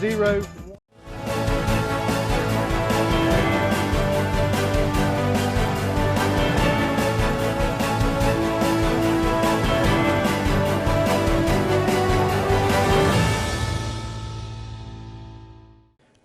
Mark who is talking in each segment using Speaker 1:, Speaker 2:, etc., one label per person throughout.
Speaker 1: 0.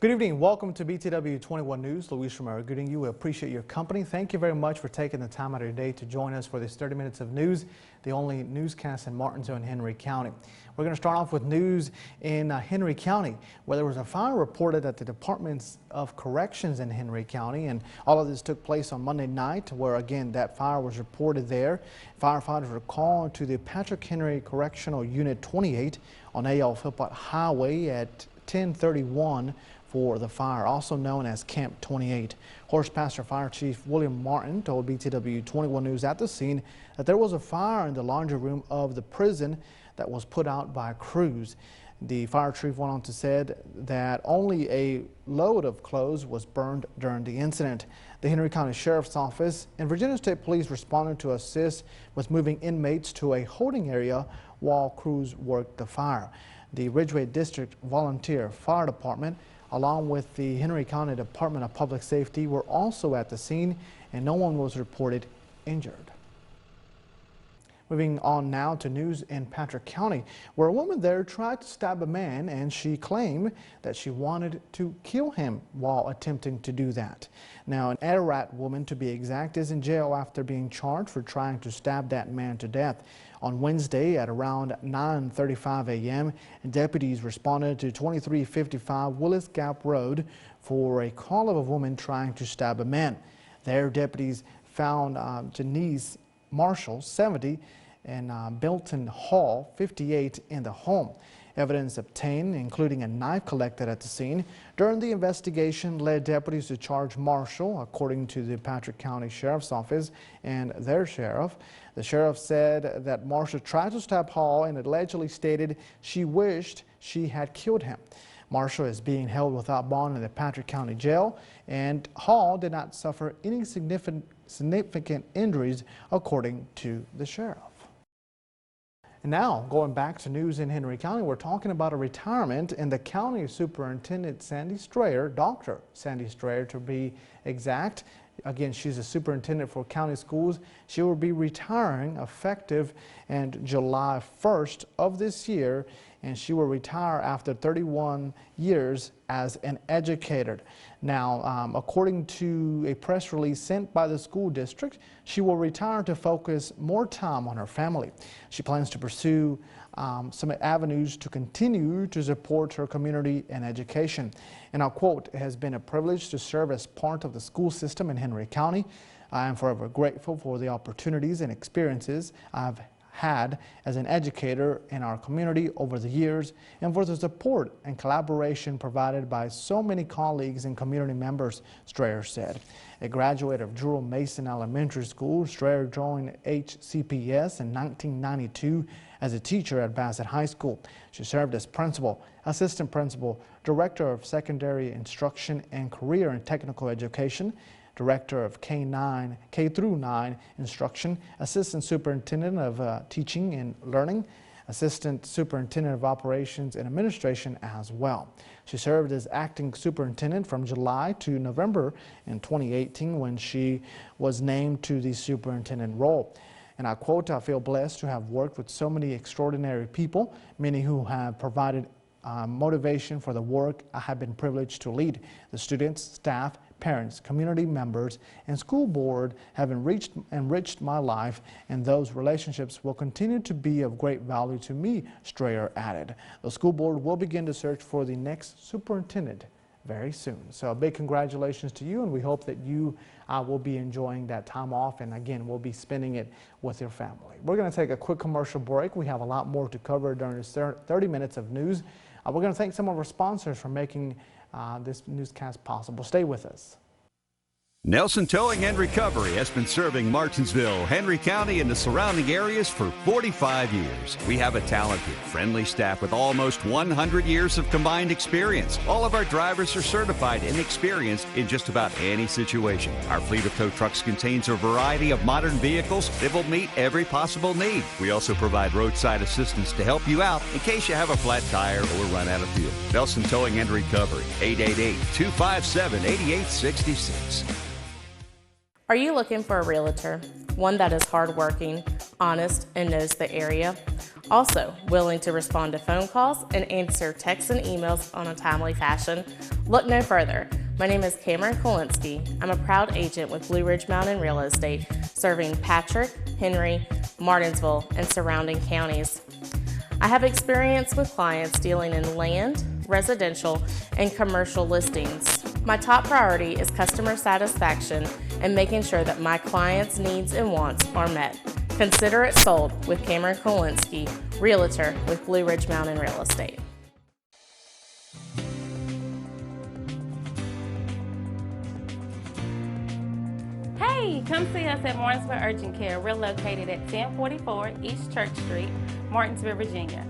Speaker 1: Good evening. Welcome to BTW21 News. Luis Romero greeting you. We appreciate your company. Thank you very much for taking the time out of your day to join us for this 30 minutes of news, the only newscast in Martinsville and Henry County. We're going to start off with news in Henry County, where there was a fire reported at the Department of Corrections in Henry County, and all of this took place on Monday night, where again that fire was reported there. Firefighters were called to the Patrick Henry Correctional Unit 28 on A.L. Philpott Highway at 10:31 for the fire, also known as Camp 28. Horse Pastor Fire Chief William Martin told BTW21 News at the scene that there was a fire in the laundry room of the prison that was put out by crews. The fire chief went on to said that only a load of clothes was burned during the incident. The Henry County Sheriff's Office and Virginia State Police responded to assist with moving inmates to a holding area while crews worked the fire. The Ridgeway District Volunteer Fire Department, along with the Henry County Department of Public Safety, were also at the scene, and no one was reported injured. Moving on now to news in Patrick County, where a woman there tried to stab a man, and she claimed that she wanted to kill him while attempting to do that. Now, an Ararat woman, to be exact, is in jail after being charged for trying to stab that man to death. On Wednesday at around 9:35 a.m., deputies responded to 2355 Willis Gap Road for a call of a woman trying to stab a man. There, deputies found Janice Marshall, 70, and Belton Hall, 58, in the home. Evidence obtained, including a knife collected at the scene during the investigation, led deputies to charge Marshall, according to the Patrick County Sheriff's Office and their sheriff. The sheriff said that Marshall tried to stab Hall and allegedly stated she wished she had killed him. Marshall is being held without bond in the Patrick County Jail, and Hall did not suffer any significant injuries, according to the sheriff. And now, going back to news in Henry County, we're talking about a retirement in the county superintendent Sandy Strayer, Dr. Sandy Strayer to be exact. Again, she's a superintendent for county schools. She will be retiring effective and July 1st of this year, and she will retire after 31 years as an educator. Now, according to a press release sent by the school district, she will retire to focus more time on her family. She plans to pursue some avenues to continue to support her community and education. And I'll quote, "It has been a privilege to serve as part of the school system in Henry County. I am forever grateful for the opportunities and experiences I've had as an educator in our community over the years, and for the support and collaboration provided by so many colleagues and community members," Strayer said. A graduate of Jewel Mason Elementary School, Strayer joined HCPS in 1992 as a teacher at Bassett High School. She served as principal, assistant principal, director of secondary instruction and career and technical education, director of K through 9 instruction, assistant superintendent of teaching and learning, assistant superintendent of operations and administration as well. She served as acting superintendent from July to November in 2018 when she was named to the superintendent role. And I quote, "I feel blessed to have worked with so many extraordinary people, many who have provided motivation for the work I have been privileged to lead. The students, staff, parents, community members, and school board have enriched my life, and those relationships will continue to be of great value to me," Strayer added. The school board will begin to search for the next superintendent very soon. So a big congratulations to you, and we hope that you will be enjoying that time off, and again, we'll be spending it with your family. We're going to take a quick commercial break. We have a lot more to cover during this 30 minutes of news. We're going to thank some of our sponsors for making this newscast possible. Stay with us.
Speaker 2: Nelson Towing and Recovery has been serving Martinsville, Henry County, and the surrounding areas for 45 years. We have a talented, friendly staff with almost 100 years of combined experience. All of our drivers are certified and experienced in just about any situation. Our fleet of tow trucks contains a variety of modern vehicles that will meet every possible need. We also provide roadside assistance to help you out in case you have a flat tire or run out of fuel. Nelson Towing and Recovery, 888-257-8866.
Speaker 3: Are you looking for a realtor? One that is hardworking, honest, and knows the area? Also, willing to respond to phone calls and answer texts and emails on a timely fashion? Look no further. My name is Cameron Kolinsky. I'm a proud agent with Blue Ridge Mountain Real Estate, serving Patrick, Henry, Martinsville, and surrounding counties. I have experience with clients dealing in land, residential, and commercial listings. My top priority is customer satisfaction and making sure that my clients' needs and wants are met. Consider it sold with Cameron Kolinsky, Realtor with Blue Ridge Mountain Real Estate.
Speaker 4: Hey, come see us at Martinsville Urgent Care. We're located at 1044 East Church Street, Martinsville, Virginia.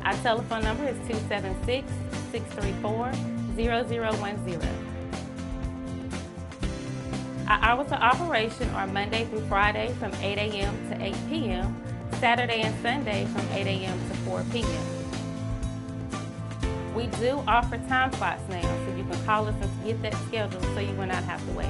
Speaker 4: Our telephone number is 276-634-0010. Our hours of operation are Monday through Friday from 8 a.m. to 8 p.m., Saturday and Sunday from 8 a.m. to 4 p.m. We do offer time slots now, so you can call us and get that scheduled so you will not have to wait.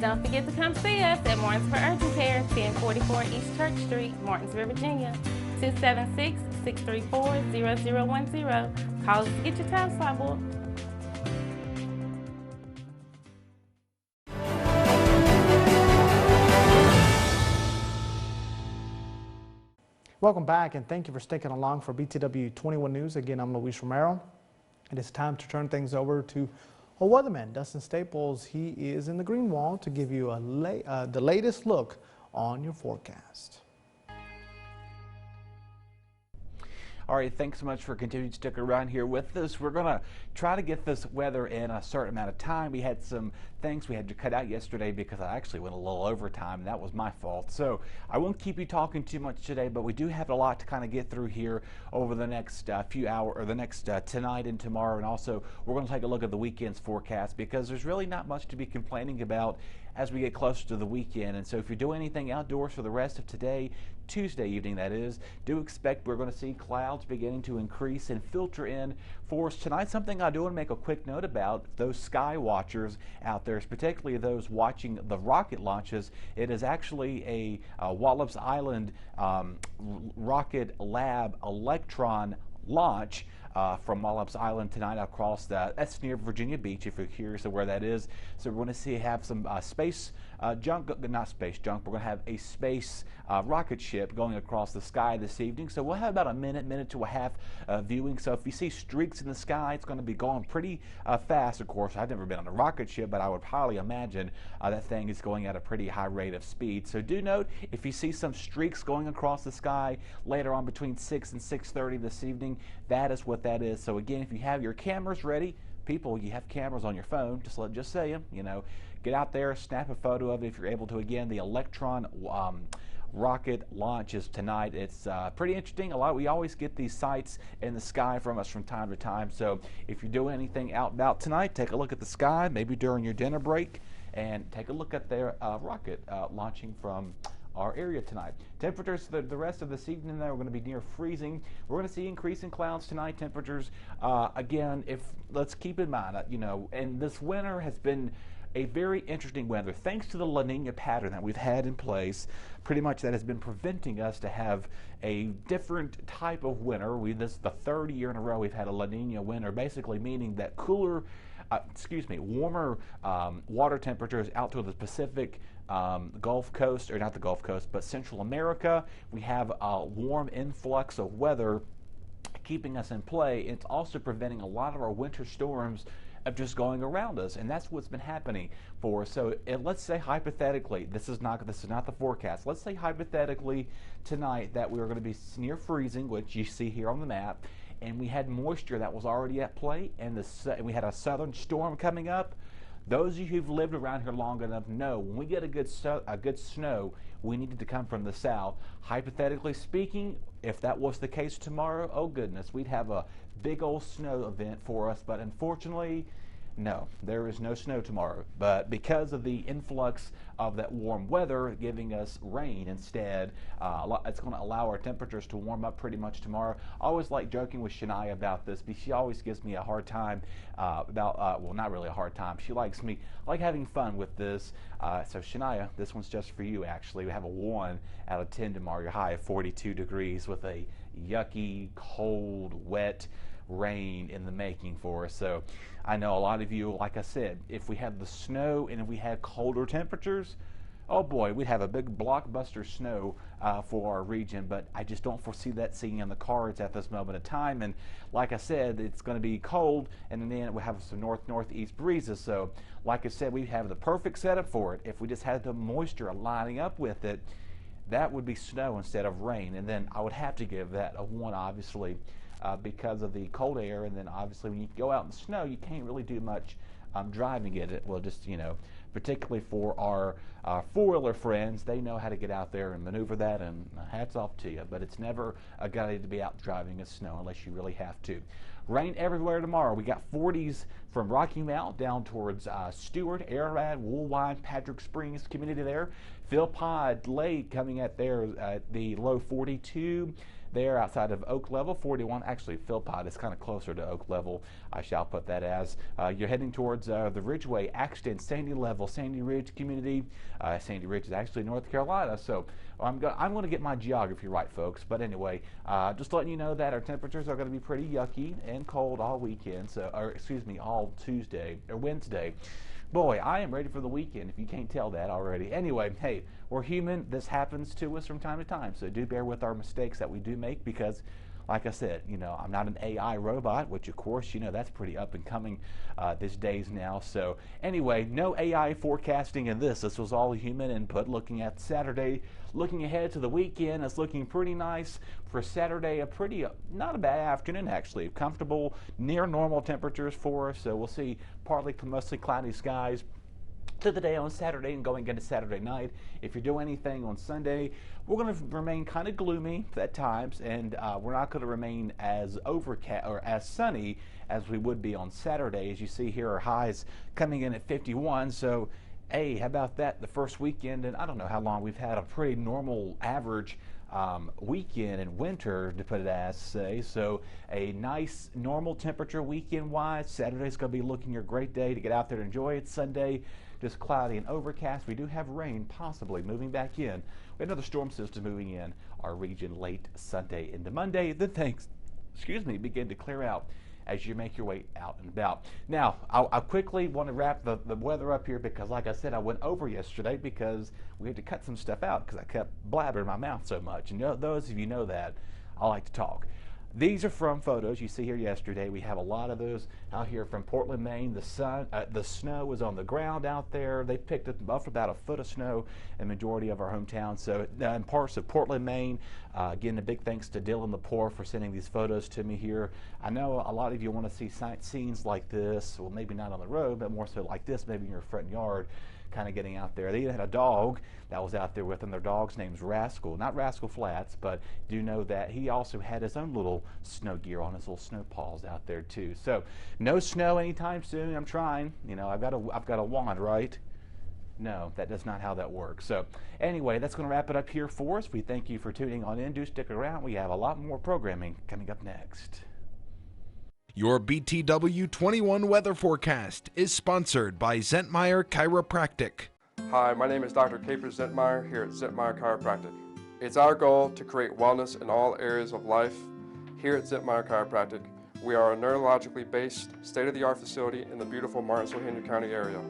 Speaker 4: Don't forget to come see us at Martinsville Urgent Care, 1044 East Church Street, Martinsville, Virginia, 276-634-0010. Call us to get your time slot booked.
Speaker 1: Welcome back, and thank you for sticking along for BTW21 News. Again, I'm Luis Romero. It is time to turn things over to our weatherman, Dustin Staples. He is in the green wall to give you the latest look on your forecast.
Speaker 5: All right, thanks so much for continuing to stick around here with us. We're going to try to get this weather in a certain amount of time. We had some things we had to cut out yesterday because I actually went a little overtime, and that was my fault. So I won't keep you talking too much today, but we do have a lot to kind of get through here over the next few hours, or the next tonight and tomorrow. And also, we're going to take a look at the weekend's forecast because there's really not much to be complaining about as we get closer to the weekend. And so if you're doing anything outdoors for the rest of today, Tuesday evening that is, do expect we're going to see clouds beginning to increase and filter in for us tonight. Something I do want to make a quick note about, those sky watchers out there, particularly those watching the rocket launches. It is actually a Wallops Island Rocket Lab Electron launch from Wallops Island tonight across that's near Virginia Beach, if you're curious of where that is. So we're going to have some space junk, not space junk, we're going to have a space rocket ship going across the sky this evening. So we'll have about a minute to a half viewing. So if you see streaks in the sky, it's going to be going pretty fast. Of course, I've never been on a rocket ship, but I would probably imagine that thing is going at a pretty high rate of speed. So do note, if you see some streaks going across the sky later on between 6 and 6:30 this evening, that is what that is. So again, if you have your cameras ready, people, you have cameras on your phone, just saying, get out there, snap a photo of it if you're able to. Again, the Electron rocket launches tonight. It's pretty interesting. We always get these sights in the sky from us from time to time. So if you're doing anything out and about tonight, take a look at the sky, maybe during your dinner break, and take a look at their rocket launching from our area tonight. Temperatures the rest of this evening though are going to be near freezing. We're going to see increasing clouds tonight. Temperatures again, let's keep in mind, and this winter has been a very interesting weather thanks to the La Nina pattern that we've had in place. Pretty much that has been preventing us to have a different type of winter. This is the third year in a row we've had a La Nina winter, basically meaning that warmer water temperatures out to the Pacific Gulf Coast, or not the Gulf Coast, but Central America. We have a warm influx of weather keeping us in play. It's also preventing a lot of our winter storms of just going around us, and that's what's been happening for us. So let's say hypothetically, this is not the forecast. Let's say hypothetically tonight that we were going to be near freezing, which you see here on the map, and we had moisture that was already at play, and we had a southern storm coming up. Those of you who've lived around here long enough know when we get a good snow, we needed to come from the south. Hypothetically speaking, if that was the case tomorrow, oh goodness, we'd have a big old snow event for us. But unfortunately, no, there is no snow tomorrow. But because of the influx of that warm weather giving us rain instead, it's going to allow our temperatures to warm up pretty much tomorrow. I always like joking with Shania about this, because she always gives me a hard time well, not really a hard time. She likes me, I like having fun with this. So Shania, this one's just for you actually. We have a 1 out of 10 tomorrow. Your high of 42 degrees with a yucky, cold, wet rain in the making for us. So I know a lot of you, like I said, if we had the snow and if we had colder temperatures, oh boy, we'd have a big blockbuster snow for our region, but I just don't foresee that seeing in the cards at this moment of time. And like I said, it's going to be cold, and then we have some northeast breezes. So like I said, we have the perfect setup for it. If we just had the moisture lining up with it, that would be snow instead of rain. And then I would have to give that a 1, obviously, because of the cold air. And then obviously when you go out in the snow, you can't really do much driving it. Well, just, particularly for our four-wheeler friends, they know how to get out there and maneuver that, and hats off to you. But it's never a good idea to be out driving in snow unless you really have to. Rain everywhere tomorrow. We got 40s from Rocky Mount down towards Stewart, Ararat, Woolwine, Patrick Springs community there. Philpott Lake coming at there at the low 42. There outside of Oak Level, 41. Actually, Philpott is kind of closer to Oak Level, I shall put that as. You're heading towards the Ridgeway, Axton, Sandy Level, Sandy Ridge community. Sandy Ridge is actually North Carolina, so I'm going to get my geography right, folks. But anyway, just letting you know that our temperatures are going to be pretty yucky and cold all weekend, all Tuesday or Wednesday. Boy, I am ready for the weekend, if you can't tell that already. Anyway, hey, we're human. This happens to us from time to time, so do bear with our mistakes that we do make, because, like I said, I'm not an AI robot, which, of course, that's pretty up and coming these days now. So anyway, no AI forecasting in this. This was all human input. Looking at Saturday, looking ahead to the weekend, it's looking pretty nice for Saturday. A pretty, not a bad afternoon, actually. Comfortable, near normal temperatures for us. So we'll see partly to mostly cloudy skies to the day on Saturday and going into Saturday night. If you're doing anything on Sunday, we're going to remain kind of gloomy at times, and we're not going to remain as overcast or as sunny as we would be on Saturday. As you see here, our highs coming in at 51. So, hey, how about that? The first weekend, and I don't know how long we've had a pretty normal average weekend in winter, to put it as say. So a nice normal temperature weekend wise. Saturday's going to be looking a great day to get out there and enjoy it. Sunday, just cloudy and overcast. We do have rain possibly moving back in. We have another storm system moving in our region late Sunday into Monday. Then things, begin to clear out as you make your way out and about. Now, I quickly want to wrap the weather up here, because like I said, I went over yesterday because we had to cut some stuff out because I kept blabbering my mouth so much. And those of you know that I like to talk. These are from photos you see here yesterday. We have a lot of those out here from Portland, Maine. The snow was on the ground out there. They picked up about a foot of snow in the majority of our hometown. So in parts of Portland, Maine, again, a big thanks to Dylan Lepore for sending these photos to me here. I know a lot of you want to see scenes like this. Well, maybe not on the road, but more so like this, maybe in your front yard, kind of getting out there. They even had a dog that was out there with them. Their dog's name's Rascal, not Rascal Flats, but do know that he also had his own little snow gear on, his little snow paws out there too. So no snow anytime soon. I'm trying. I've got a wand, right? No, that does not how that works. So anyway, that's going to wrap it up here for us. We thank you for tuning on in. Do stick around. We have a lot more programming coming up next.
Speaker 6: Your BTW21 weather forecast is sponsored by Zentmeyer Chiropractic.
Speaker 7: Hi, my name is Dr. Caper Zentmeyer here at Zentmeyer Chiropractic. It's our goal to create wellness in all areas of life. Here at Zentmeyer Chiropractic, we are a neurologically based, state-of-the-art facility in the beautiful Martinsville-Henry County area.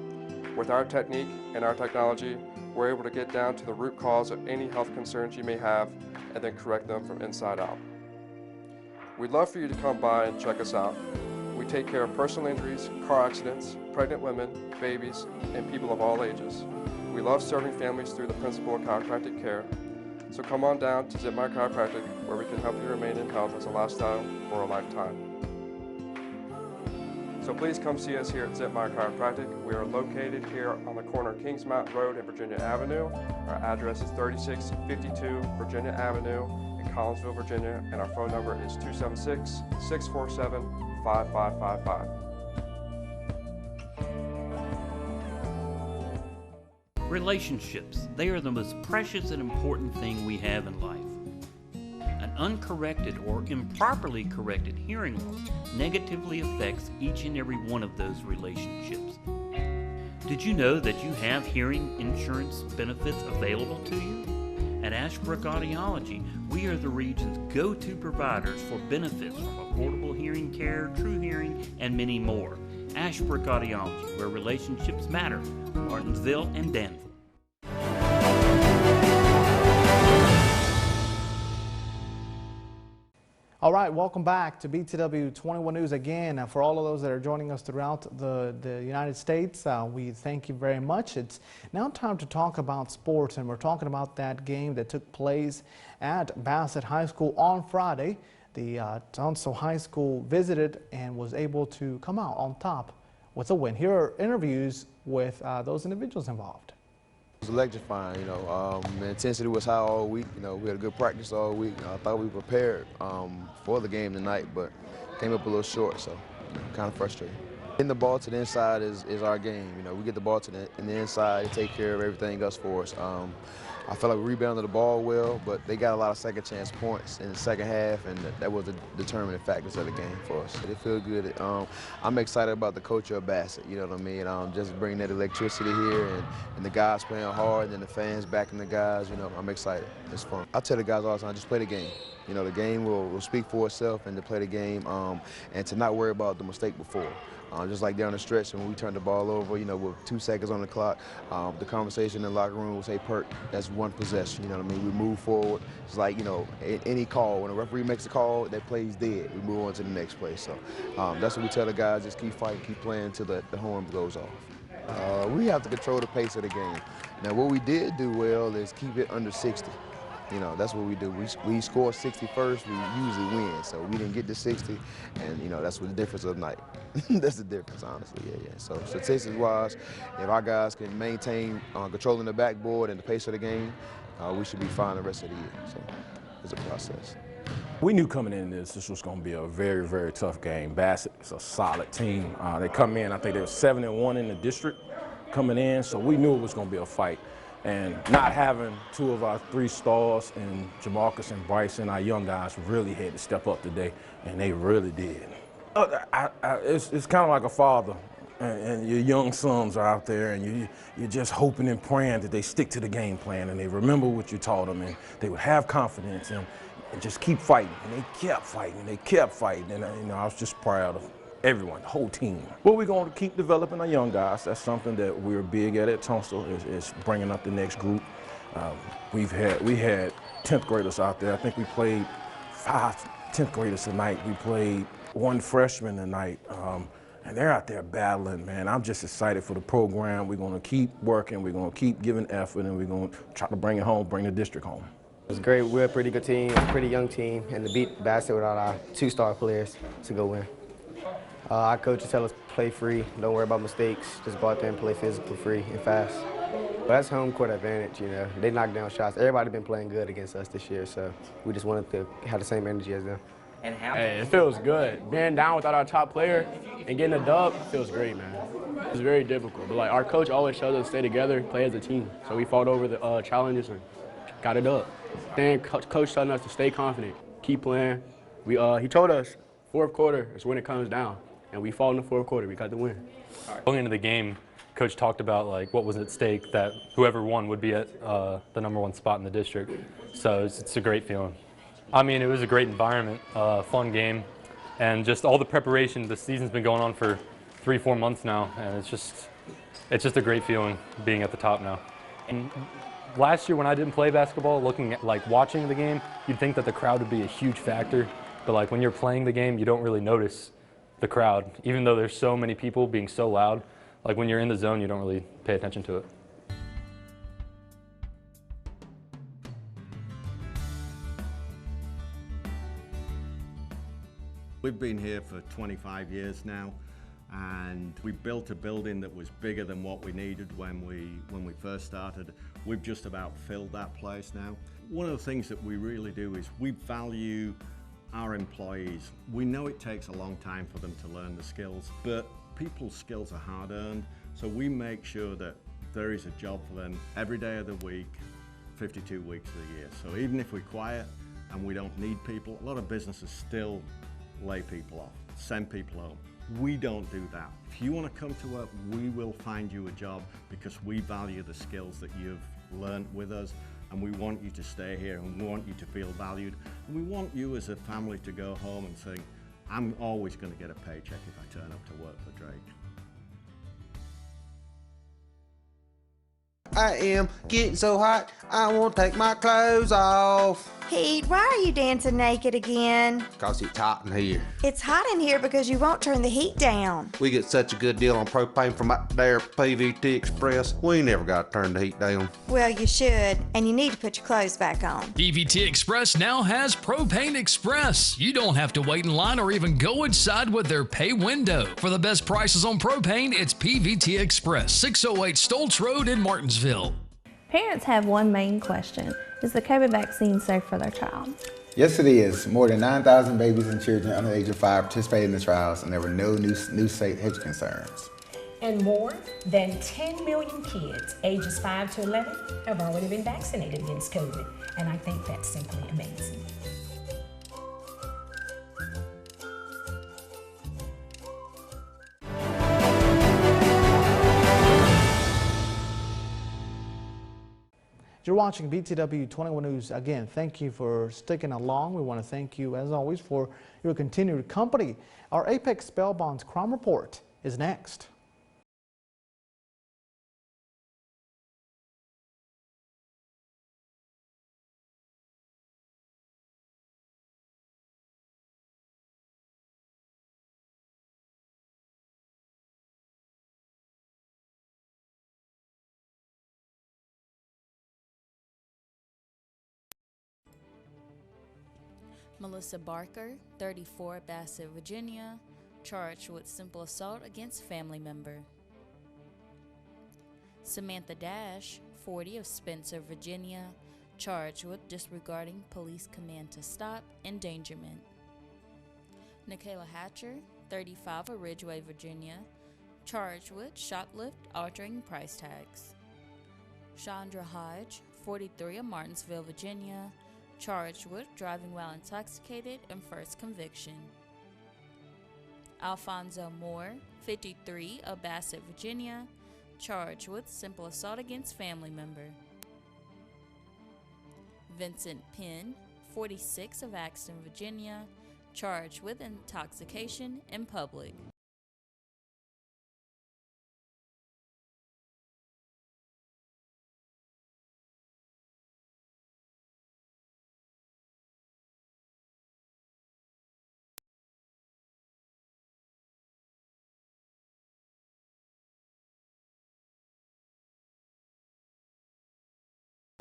Speaker 7: With our technique and our technology, we're able to get down to the root cause of any health concerns you may have and then correct them from inside out. We'd love for you to come by and check us out. We take care of personal injuries, car accidents, pregnant women, babies, and people of all ages. We love serving families through the principle of chiropractic care. So come on down to Zip Meyer Chiropractic, where we can help you remain in health as a lifestyle for a lifetime. So please come see us here at Zip Meyer Chiropractic. We are located here on the corner of Kings Mountain Road and Virginia Avenue. Our address is 3652 Virginia Avenue in Collinsville, Virginia, and our phone number is 276-647-5555.
Speaker 8: Relationships, they are the most precious and important thing we have in life. An uncorrected or improperly corrected hearing loss negatively affects each and every one of those relationships. Did you know that you have hearing insurance benefits available to you? At Ashbrook Audiology, we are the region's go-to providers for benefits from affordable hearing care, true hearing, and many more. Ashbrook Audiology, where relationships matter, Martinsville and Danville.
Speaker 1: All right, welcome back to BTW21 News again. For all of those that are joining us throughout the United States, we thank you very much. It's now time to talk about sports, and we're talking about that game that took place at Bassett High School on Friday. The Tunstall High School visited and was able to come out on top with a win. Here are interviews with those individuals involved.
Speaker 9: It was electrifying, the intensity was high all week. We had a good practice all week. I thought we prepared for the game tonight, but came up a little short, so kind of frustrating. Getting the ball to the inside is our game. We get the ball to the inside, take care of everything else for us. I felt like we rebounded the ball well, but they got a lot of second chance points in the second half, and that was the determining factors of the game for us. It feels good. I'm excited about the culture of Bassett, you know what I mean? Just bringing that electricity here and the guys playing hard and then the fans backing the guys, I'm excited. It's fun. I tell the guys all the time, just play the game. The game will speak for itself, and to play the game and to not worry about the mistake before. Just like down the stretch, when we turned the ball over, with 2 seconds on the clock, the conversation in the locker room was, hey, Perk, that's one possession, We move forward. It's like, any call, when a referee makes a call, that play's dead. We move on to the next play. So that's what we tell the guys, just keep fighting, keep playing until the horn goes off. We have to control the pace of the game. Now, what we did do well is keep it under 60. That's what we do. We score 60 first, we usually win. So we didn't get to 60, and that's what the difference of the night. That's the difference, honestly. Yeah. So statistics-wise, if our guys can maintain controlling the backboard and the pace of the game, we should be fine the rest of the year. So it's a process.
Speaker 10: We knew coming in this was going to be a very, very tough game. Bassett is a solid team. They come in, I think they were 7-1 in the district coming in, so we knew it was going to be a fight. And not having 2 of our 3 stars, and Jamarcus and Bryson, our young guys, really had to step up today, and they really did. It's kind of like a father, and your young sons are out there, and you're just hoping and praying that they stick to the game plan, and they remember what you taught them, and they would have confidence and just keep fighting. And they kept fighting, and they kept fighting, and I was just proud of everyone, the whole team. Well, we're going to keep developing our young guys. That's something that we're big at Tunstall, is bringing up the next group. We had 10th graders out there. I think we played 5 10th graders tonight. We played 1 freshman tonight, and they're out there battling, man. I'm just excited for the program. We're going to keep working. We're going to keep giving effort, and we're going to try to bring it home, bring the district home.
Speaker 11: It was great. We're a pretty good team, a pretty young team, and to beat Bassett without our 2-star players to go win. Our coaches tell us play free, don't worry about mistakes, just go out there and play physical, free, and fast. But that's home court advantage, They knock down shots. Everybody been playing good against us this year, so we just wanted to have the same energy as them.
Speaker 12: Hey, it feels good. Being down without our top player and getting a dub feels great, man. It's very difficult, but our coach always tells us to stay together, play as a team. So we fought over the challenges and got it up. Then coach telling us to stay confident, keep playing. He told us 4th quarter is when it comes down. And we fought in the 4th quarter. We got the win.
Speaker 13: Going into the game, Coach talked about what was at stake, that whoever won would be at the #1 spot in the district. So it's a great feeling. I mean, it was a great environment, fun game, and just all the preparation. The season's been going on for 3-4 months now, and it's just a great feeling being at the top now. And last year when I didn't play basketball, looking at watching the game, you'd think that the crowd would be a huge factor, but when you're playing the game, you don't really notice the crowd. Even though there's so many people being so loud, like when you're in the zone, you don't really pay attention to it.
Speaker 14: We've been here for 25 years now, and we built a building that was bigger than what we needed when we first started. We've just about filled that place now. One of the things that we really do is we value our employees. We know it takes a long time for them to learn the skills, but people's skills are hard-earned, so we make sure that there is a job for them every day of the week, 52 weeks of the year. So even if we're quiet and we don't need people, a lot of businesses still lay people off, send people home. We don't do that. If you want to come to work, we will find you a job because we value the skills that you've learned with us, and we want you to stay here, and we want you to feel valued, and we want you as a family to go home and say, I'm always going to get a paycheck if I turn up to work for Drake.
Speaker 15: I am getting so hot, I won't take my clothes off.
Speaker 16: Pete, why are you dancing naked again?
Speaker 15: Cause it's hot in here.
Speaker 16: It's hot in here because you won't turn the heat down.
Speaker 15: We get such a good deal on propane from up there at PVT Express, we never got to turn the heat down.
Speaker 16: Well, you should, and you need to put your clothes back on.
Speaker 17: PVT Express now has Propane Express. You don't have to wait in line or even go inside with their pay window. For the best prices on propane, it's PVT Express, 608 Stoltz Road in Martinsville.
Speaker 18: Parents have one main question. Is the COVID vaccine safe for their child?
Speaker 19: Yes, it is. More than 9,000 babies and children under the age of 5 participated in the trials, and there were no new state health concerns.
Speaker 20: And more than 10 million kids ages 5 to 11 have already been vaccinated against COVID, and I think that's simply amazing.
Speaker 1: You're watching BTW21 News. Again, thank you for sticking along. We want to thank you, as always, for your continued company. Our Apex Bail Bonds Crime Report is next.
Speaker 21: Melissa Barker, 34, Bassett, Virginia, charged with simple assault against family member. Samantha Dash, 40, of Spencer, Virginia, charged with disregarding police command to stop, endangerment. Nikayla Hatcher, 35, of Ridgeway, Virginia, charged with shoplift, altering price tags. Chandra Hodge, 43, of Martinsville, Virginia, charged with driving while intoxicated and first conviction. Alfonso Moore, 53, of Bassett, Virginia, charged with simple assault against family member. Vincent Penn, 46, of Axton, Virginia, charged with intoxication in public.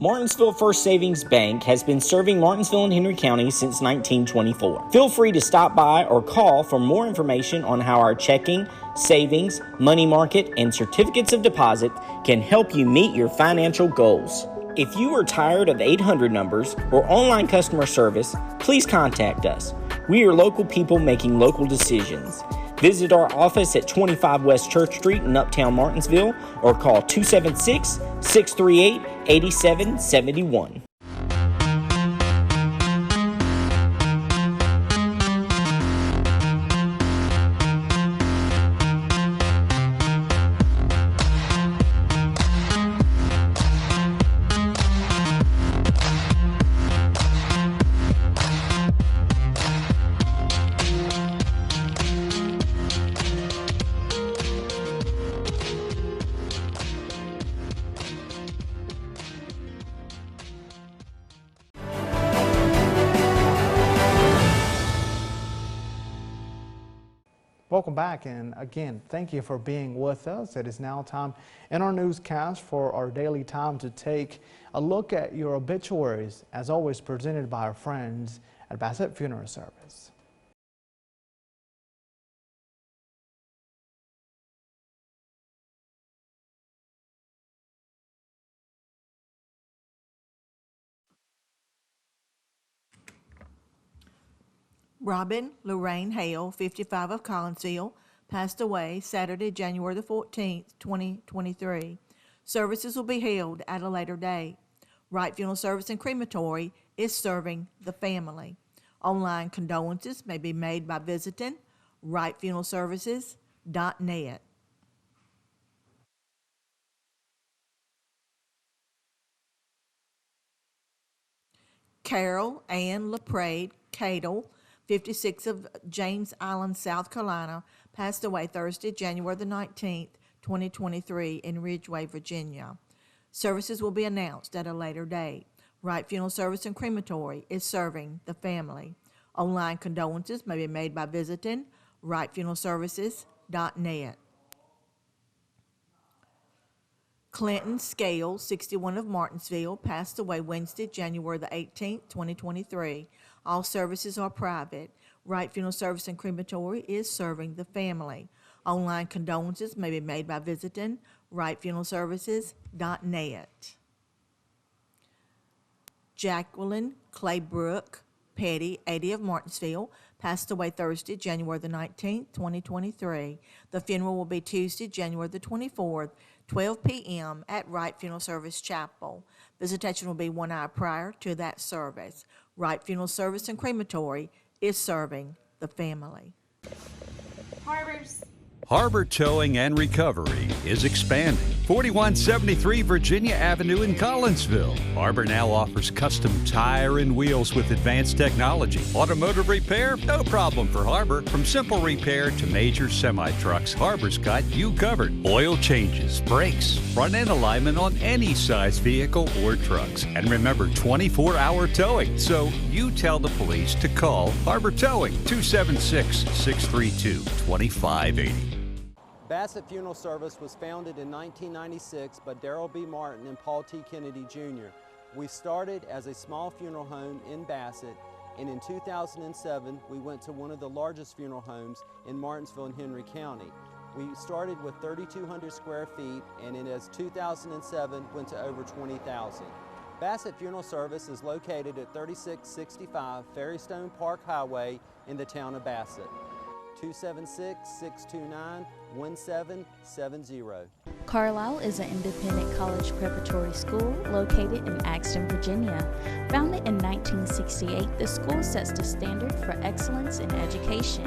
Speaker 22: Martinsville First Savings Bank has been serving Martinsville and Henry County since 1924. Feel free to stop by or call for more information on how our checking, savings, money market, and certificates of deposit can help you meet your financial goals. If you are tired of 800 numbers or online customer service, please contact us. We are local people making local decisions. Visit our office at 25 West Church Street in Uptown Martinsville or call 276-638-8771.
Speaker 1: Welcome back, and again, thank you for being with us. It is now time in our newscast for our daily time to take a look at your obituaries, as always presented by our friends at Bassett Funeral Service.
Speaker 2: Robin Lorraine Hale, 55 of Collinsville, passed away Saturday, January the 14th, 2023. Services will be held at a later date. Wright Funeral Service and Crematory is serving the family. Online condolences may be made by visiting wrightfuneralservices.net. Carol Ann LaPrade Cadle, 56 of James Island, South Carolina, passed away Thursday, January the 19th, 2023 in Ridgeway, Virginia. Services will be announced at a later date. Wright Funeral Service and Crematory is serving the family. Online condolences may be made by visiting wrightfuneralservices.net. Clinton Scales, 61 of Martinsville, passed away Wednesday, January the 18th, 2023. All services are private. Wright Funeral Service and Crematory is serving the family. Online condolences may be made by visiting wrightfuneralservices.net. Jacqueline Claybrook Petty, 80 of Martinsville, passed away Thursday, January the 19th, 2023. The funeral will be Tuesday, January the 24th, 12 p.m. at Wright Funeral Service Chapel. Visitation will be 1 hour prior to that service. Wright Funeral Service and Crematory is serving the family.
Speaker 3: Harbor Towing and Recovery is expanding. 4173 Virginia Avenue in Collinsville. Harbor now offers custom tire and wheels with advanced technology. Automotive repair? No problem for Harbor. From simple repair to major semi-trucks, Harbor's got you covered. Oil changes, brakes, front end alignment on any size vehicle or trucks. And remember, 24-hour towing. So you tell the police to call Harbor Towing, 276-632-2580.
Speaker 23: Bassett Funeral Service was founded in 1996 by Darrell B. Martin and Paul T. Kennedy Jr. We started as a small funeral home in Bassett, and in 2007 we went to one of the largest funeral homes in Martinsville and Henry County. We started with 3,200 square feet, and in 2007 went to over 20,000. Bassett Funeral Service is located at 3665 Ferrystone Park Highway in the town of Bassett. 276-629-1770.
Speaker 21: Carlisle is an independent college preparatory school located in Axton, Virginia. Founded in 1968, the school sets the standard for excellence in education.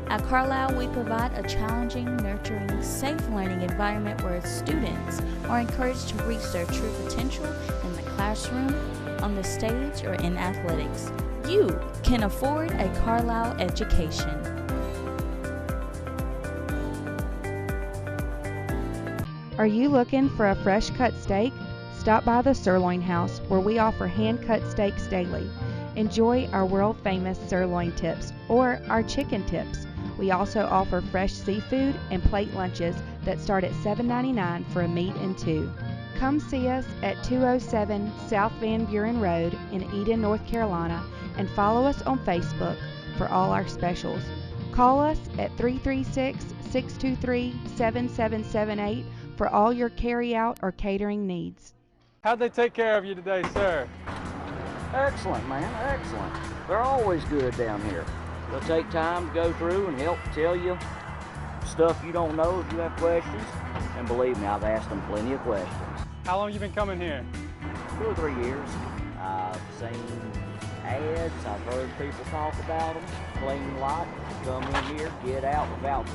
Speaker 21: At Carlisle, we provide a challenging, nurturing, safe learning environment where students are encouraged to reach their true potential in the classroom, on the stage, or in athletics. You can afford a Carlisle education.
Speaker 24: Are you looking for a fresh cut steak? Stop by the Sirloin House, where we offer hand cut steaks daily. Enjoy our world famous sirloin tips or our chicken tips. We also offer fresh seafood and plate lunches that start at $7.99 for a meat and two. Come see us at 207 South Van Buren Road in Eden, North Carolina, and follow us on Facebook for all our specials. Call us at 336-623-7778 for all your carry-out or catering needs.
Speaker 25: How'd they take care of you today, sir?
Speaker 26: Excellent, man, excellent. They're always good down here. They'll take time to go through and help tell you stuff you don't know if you have questions. And believe me, I've asked them plenty of questions.
Speaker 25: How long have you been coming here?
Speaker 26: 2 or 3 years. I've seen ads, I've heard people talk about them, clean lot, come in here, get out without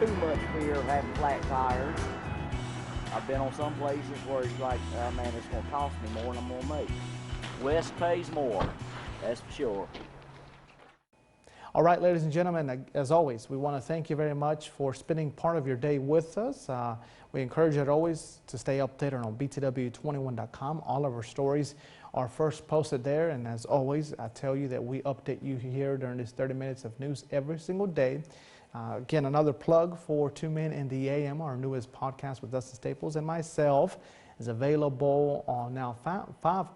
Speaker 26: too much fear of having flat tires. I've been on some places where it's like, oh man, it's gonna cost me more than I'm gonna make. West pays more, that's for sure.
Speaker 1: All right, ladies and gentlemen, as always, we want to thank you very much for spending part of your day with us. We encourage you as always to stay updated on BTW21.com. All of our stories are first posted there, and as always, I tell you that we update you here during this 30 minutes of news every single day. Again, another plug for 2 Men in the AM, our newest podcast with Dustin Staples and myself, is available on now five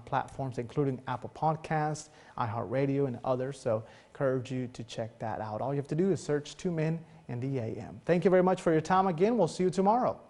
Speaker 1: platforms, including Apple Podcasts, iHeartRadio, and others. So encourage you to check that out. All you have to do is search 2 Men in the AM. Thank you very much for your time again. We'll see you tomorrow.